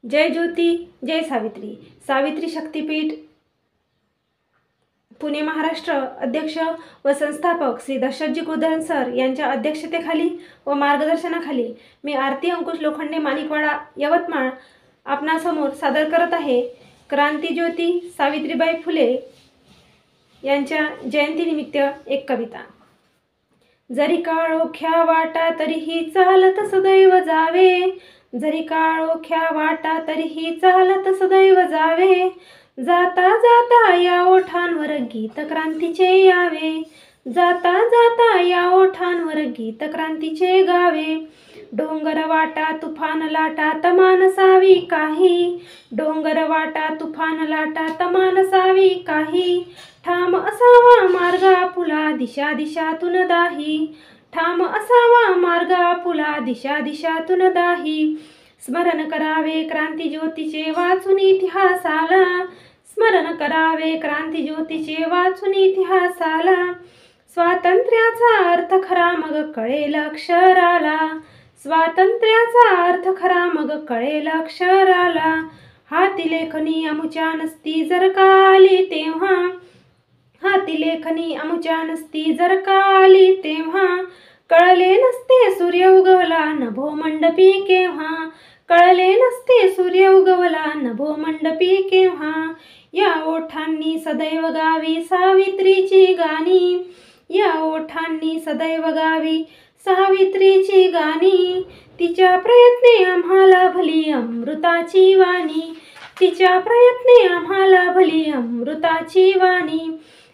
जय ज्योती जय सावित्री। सावित्री शक्तीपीठ पुणे महाराष्ट्र अध्यक्ष व संस्थापक श्री दशरथजी कुलधरण सर यांच्या अध्यक्षतेखाली व मार्गदर्शनाखाली मी आरती अंकुश लोखंडे माणिकवाडा यवतमाळ आपणासमोर सादर करत आहे क्रांतिज्योती सावित्रीबाई फुले यांच्या जयंतीनिमित्त एक कविता। जरी काळोख्या वाटा तरीही चालत सदैव जावे, जरी काळोख्या वाटा तरीही चालत सदैव जावे, जाता जाता या ओठांवर गीत क्रांतीचे यावे, जाता जाता या ओठांवर गीत क्रांतीचे गावे। डोंगर वाटा तुफान लाटा तमा नसावी काही, डोंगर वाटा तुफान लाटा तमा नसावी काही, ठाम असावा मार्ग आपुला दिशा दिशातून दाही, ठाम असावा मार्ग आपुला दिशा दिशातून दाही। स्मरण करावे क्रांती ज्योतीचे वाचून इतिहासाला, स्मरण करावे क्रांती ज्योतीचे वाचून इतिहासाला, स्वातंत्र्याचा अर्थ खरा मग कळेल अक्षराला, स्वातंत्र्याचा अर्थ खरा मग कळेल अक्षराला। हाती लेखनी अमुच्या नसती जर का आली तेव्हा, हाती लेखनी अमुच्या नसती जर का आली तेव्हा, कळले नसते सूर्य उगवला नभो मंडपी केव्हा, कळले नसते सूर्य उगवला नभो मंडपी केव्हा। या ओठांनी सदैव गावी सावित्रीची गाणी, या ओठांनी सदैव गावी सावित्रीची गाणी, तिच्या प्रयत्ने आम्हाला भली अमृताची वाणी, तिच्या प्रयत्ने आम्हाला भली अमृताची वाणी।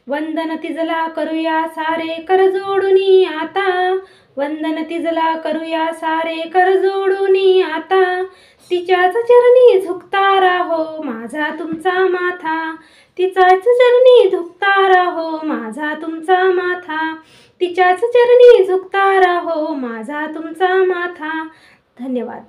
वंदन तिजला करूया सारे कर जोडूनी आता, वंदन तिजला करूया सारे कर जोडूनी आता, तिच्याच चरणी झुकता राहो माझा तुमचा माथा, तिच्याच चरणी झुकता राहो माझा तुमचा माथा, तिच्याच चरणी झुकता राहो माझा तुमचा माथा। धन्यवाद।